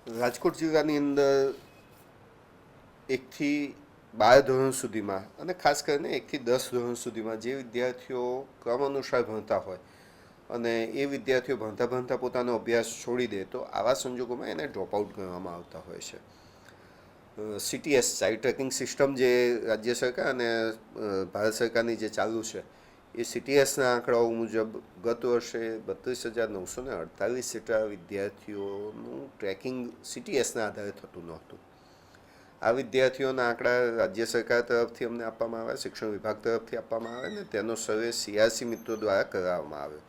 રાજકોટ જિલ્લાની અંદર 1 થી 12 ધોરણ સુધીમાં અને ખાસ કરીને 1 થી 10 ધોરણ સુધીમાં જે વિદ્યાર્થીઓ ક્રમ અનુસાર ભણતા હોય અને એ વિદ્યાર્થીઓ ભણતા ભણતા પોતાનો અભ્યાસ છોડી દે તો આવા સંજોગોમાં એને ડ્રોપ આઉટ ગણવામાં આવતા હોય છે. CTS ચાઇલ્ડ ટ્રેકિંગ સિસ્ટમ જે રાજ્ય સરકાર અને ભારત સરકારની જે ચાલુ છે એ CTSના આંકડાઓ મુજબ ગત વર્ષે 32,948 જેટલા વિદ્યાર્થીઓનું ટ્રેકિંગ CTSના આધારે થતું નહોતું. આ વિદ્યાર્થીઓના આંકડા રાજ્ય સરકાર તરફથી અમને આપવામાં આવે, શિક્ષણ વિભાગ તરફથી આપવામાં આવે ને તેનો સર્વે CRC મિત્રો દ્વારા કરાવવામાં આવ્યો.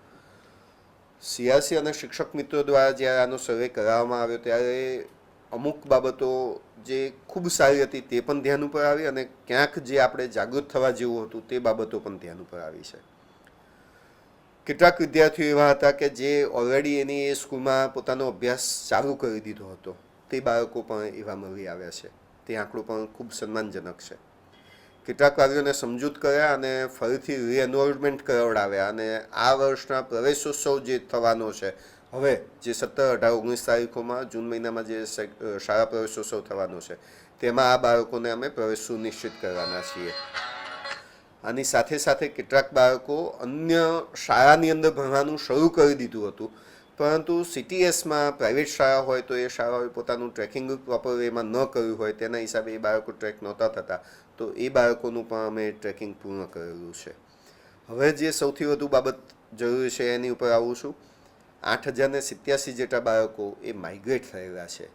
CRC અને શિક્ષક મિત્રો દ્વારા જ્યારે આનો સર્વે કરાવવામાં આવ્યો ત્યારે અમુક બાબતો જે ખૂબ સારી હતી તે પણ ધ્યાન ઉપર આવી અને ક્યાંક જે આપણે જાગૃત થવા જેવું હતું તે બાબતો પણ ધ્યાન ઉપર આવી છે. કેટલાક વિદ્યાર્થીઓ એવા હતા કે જે ઓલરેડી એની એ સ્કૂલમાં પોતાનો અભ્યાસ ચાલુ કરી દીધો હતો, તે બાળકો પણ એવા મળી આવ્યા છે. તે આંકડો પણ ખૂબ સન્માનજનક છે. કેટલાક વાલીઓને સમજૂત કર્યા અને ફરીથી રીએનરોલમેન્ટ કરાવડાવ્યા અને આ વર્ષના પ્રવેશોત્સવ જે થવાનો છે હવે જે 17, 18, 19 તારીખોમાં જૂન મહિનામાં જે શાળા પ્રવેશોત્સવ થવાનો છે તેમાં આ બાળકોને અમે પ્રવેશ સુનિશ્ચિત કરવાના છીએ. આની સાથે સાથે કેટલાક બાળકો અન્ય શાળાની અંદર ભણવાનું શરૂ કરી દીધું હતું, પરંતુ CTSમાં પ્રાઇવેટ શાળા હોય તો એ શાળાઓએ પોતાનું ટ્રેકિંગ પ્રોપર વેમાં ન કર્યું હોય તેના હિસાબે એ બાળકો ટ્રેક નહોતા થતા, તો એ બાળકોનું પણ અમે ટ્રેકિંગ પૂર્ણ કરેલું છે. હવે જે સૌથી વધુ બાબત જરૂરી છે એની ઉપર આવું છું. 8,087 જેટલા બાળકો એ માઇગ્રેટ થયેલા છે.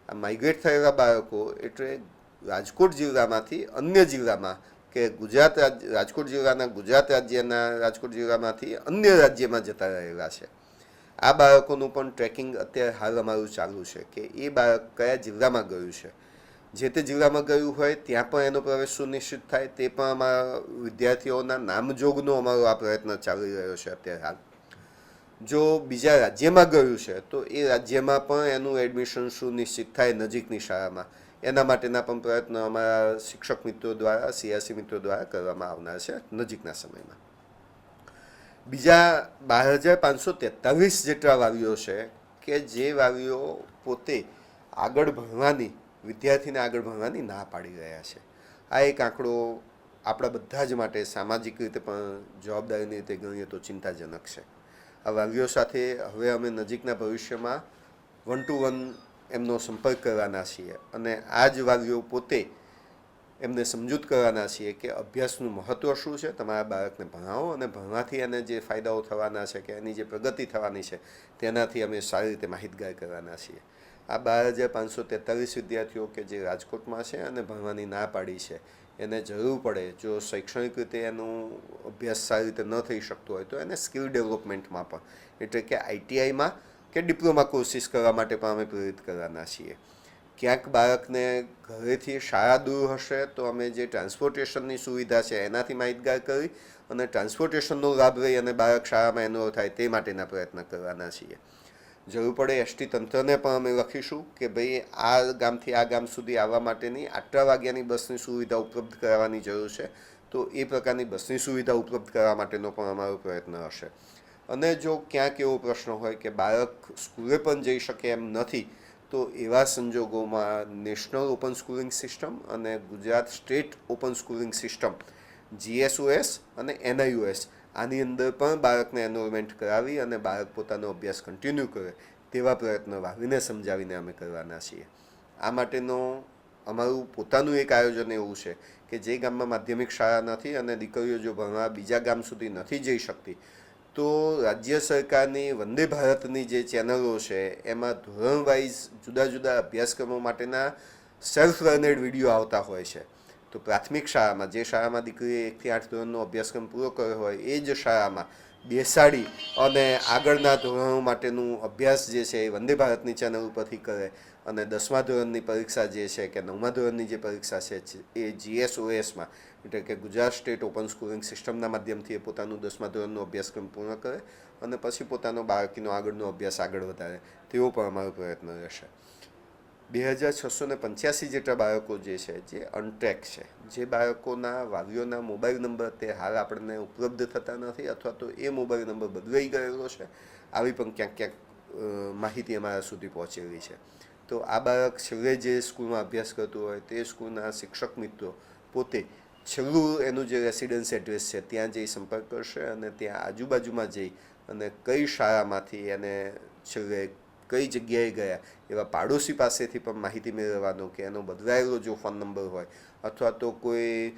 આ માઇગ્રેટ થયેલા બાળકો એટલે રાજકોટ જિલ્લામાંથી અન્ય જિલ્લામાં કે રાજકોટ જિલ્લાના ગુજરાત રાજ્યના રાજકોટ જિલ્લામાંથી અન્ય રાજ્યમાં જતા રહેલા છે. આ બાળકોનું પણ ટ્રેકિંગ અત્યારે હાલ અમારું ચાલુ છે કે એ બાળક કયા જિલ્લામાં ગયું છે, જે તે જિલ્લામાં ગયું હોય ત્યાં પણ એનો પ્રવેશ સુનિશ્ચિત થાય તે પણ અમારા વિદ્યાર્થીઓના નામજોગનો અમારો આ પ્રયત્ન ચાલી રહ્યો છે અત્યારે હાલ. જો બીજા રાજ્યમાં ગયું છે તો એ રાજ્યમાં પણ એનું એડમિશન સુનિશ્ચિત થાય નજીકની શાળામાં, એના માટેના પણ પ્રયત્નો અમારા શિક્ષક મિત્રો દ્વારા, CRC મિત્રો દ્વારા કરવામાં આવનાર છે નજીકના સમયમાં. બીજા 12,543 જેટલા વાલીઓ છે કે જે વાલીઓ પોતે આગળ ભણવાની, વિદ્યાર્થીને આગળ ભણવાની ના પાડી રહ્યા છે. આ એક આંકડો આપણા બધા જ માટે સામાજિક રીતે પણ જવાબદારીની રીતે ગણીએ તો ચિંતાજનક છે. આ વાલીઓ સાથે હવે અમે નજીકના ભવિષ્યમાં 1-to-1 એમનો સંપર્ક કરવાના છીએ અને આ જ વાલીઓ પોતે એમને સમજૂત કરવાના છીએ કે અભ્યાસનું મહત્ત્વ શું છે, તમારા બાળકને ભણાવો અને ભણવાથી એને જે ફાયદાઓ થવાના છે કે એની જે પ્રગતિ થવાની છે તેનાથી અમે સારી રીતે માહિતગાર કરવાના છીએ. આ 12,543 વિદ્યાર્થીઓ કે જે રાજકોટમાં છે અને ભણવાની ના પાડી છે, એને જરૂર પડે જો શૈક્ષણિક રીતે એનું અભ્યાસ સારી રીતે ન થઈ શકતો હોય તો એને સ્કિલ ડેવલપમેન્ટમાં પણ એટલે કે ITIમાં કે ડિપ્લોમા કોર્સિસ કરવા માટે પણ અમે પ્રેરિત કરવાના છીએ. ક્યાંક બાળકને ઘરેથી શાળા દૂર હશે તો અમે જે ટ્રાન્સપોર્ટેશનની સુવિધા છે એનાથી માહિતગાર કરી અને ટ્રાન્સપોર્ટેશનનો લાભ લઈ અને બાળક શાળામાં એનરોલ થાય તે માટેના પ્રયત્ન કરવાના છીએ. જરૂર પડે ST તંત્રને પણ અમે લખીશું કે ભાઈ આ ગામથી આ ગામ સુધી આવવા માટેની આટલા વાગ્યાની બસની સુવિધા ઉપલબ્ધ કરાવવાની જરૂર છે, તો એ પ્રકારની બસની સુવિધા ઉપલબ્ધ કરવા માટેનો પણ અમારો પ્રયત્ન હશે. અને જો ક્યાંક એવો પ્રશ્ન હોય કે બાળક સ્કૂલે પણ જઈ શકે એમ નથી તો એવા સંજોગોમાં નેશનલ ઓપન સ્કૂલિંગ સિસ્ટમ અને Gujarat state open schooling system GSOS અને NIOS આની અંદર પણ બાળકને એનરોલમેન્ટ કરાવી અને બાળક પોતાનો અભ્યાસ કન્ટિન્યુ કરે તેવા પ્રયત્નો વાલીને સમજાવીને અમે કરવાના છીએ. આ માટેનો અમારું પોતાનું એક આયોજન એવું છે કે જે ગામમાં માધ્યમિક શાળા નથી અને દીકરીઓ જો ભણવા બીજા ગામ સુધી નથી જઈ શકતી તો રાજ્ય સરકારની વંદે ભારતની જે ચેનલો છે એમાં ધોરણ વાઇઝ જુદા જુદા અભ્યાસક્રમો માટેના સેલ્ફ લર્નેડ વિડીયો આવતા હોય છે. તો પ્રાથમિક શાળામાં જે શાળામાં દીકરીએ 1 થી 8 ધોરણનો અભ્યાસક્રમ પૂરો કર્યો હોય એ જ શાળામાં બેસાડી અને આગળના ધોરણો માટેનું અભ્યાસ જે છે એ વંદે ભારતની ચેનલ ઉપરથી કરે અને 10મા ધોરણની પરીક્ષા જે છે કે 9મા ધોરણની જે પરીક્ષા છે એ GSOSમાં એટલે કે ગુજરાત સ્ટેટ ઓપન સ્કૂલિંગ સિસ્ટમના માધ્યમથી એ પોતાનું 10મા ધોરણનો અભ્યાસક્રમ પૂર્ણ કરે અને પછી પોતાનો બાળકીનો આગળનો અભ્યાસ આગળ વધારે તેવો પણ અમારો પ્રયત્ન રહેશે. 2,685 જેટલા બાળકો જે છે જે અનટ્રેક છે, જે બાળકોના વાલીઓના મોબાઈલ નંબર તે હાલ આપણને ઉપલબ્ધ થતા નથી અથવા તો એ મોબાઈલ નંબર બદલાઈ ગયેલો છે, આવી પણ ક્યાંક ક્યાંક માહિતી અમારા સુધી પહોંચેલી છે. તો આ બાળક છેલ્લે જે સ્કૂલમાં અભ્યાસ કરતું હોય તે સ્કૂલના શિક્ષક મિત્રો પોતે છેલ્લું એનું જે રેસિડન્સ એડ્રેસ છે ત્યાં જઈ સંપર્ક કરશે અને ત્યાં આજુબાજુમાં જઈ અને કઈ શાળામાંથી એને છેલ્લે કઈ જગ્યાએ ગયા એવા પાડોશી પાસેથી પણ માહિતી મેળવવાનો કે એનો બદલાયેલો જો ફોન નંબર હોય અથવા તો કોઈ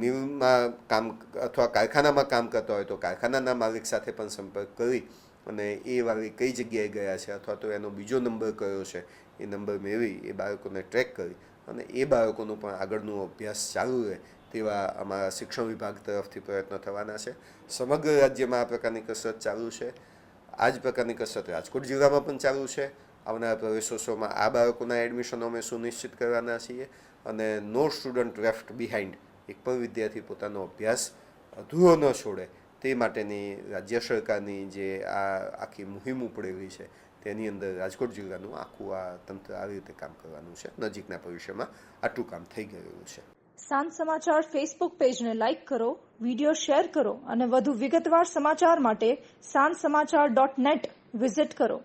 મિલમાં કામ અથવા કારખાનામાં કામ કરતા હોય તો કારખાનાના માલિક સાથે પણ સંપર્ક કરી અને એ વાળી કઈ જગ્યાએ ગયા છે અથવા તો એનો બીજો નંબર કયો છે એ નંબર મેળવી એ બાળકોને ટ્રેક કરી અને એ બાળકોનું પણ આગળનો અભ્યાસ ચાલુ રહે તેવા અમારા શિક્ષણ વિભાગ તરફથી પ્રયત્નો થવાના છે. સમગ્ર રાજ્યમાં આ પ્રકારની કસરત ચાલુ છે. આ જ પ્રકારની કસરત રાજકોટ જિલ્લામાં પણ ચાલુ છે. આવનારા પ્રવેશોત્સવમાં આ બાળકોના એડમિશનો અમે સુનિશ્ચિત કરવાના છીએ અને નો સ્ટુડન્ટ લેફ્ટ બિહાઇન્ડ, એક પણ વિદ્યાર્થી પોતાનો અભ્યાસ અધૂરો ન છોડે તે માટેની રાજ્ય સરકારની જે આ આખી મુહિમ ઉપડેલી છે તેની અંદર રાજકોટ જિલ્લાનું આખું આ તંત્ર આવી રીતે કામ કરવાનું છે. નજીકના ભવિષ્યમાં આટલું કામ થઈ ગયેલું છે. સાંજ સમાચાર ફેસબુક પેજને લાઇક કરો, વિડીયો શેર કરો અને વધુ વિગતવાર સમાચાર માટે sanssamachar.net વિઝિટ કરો.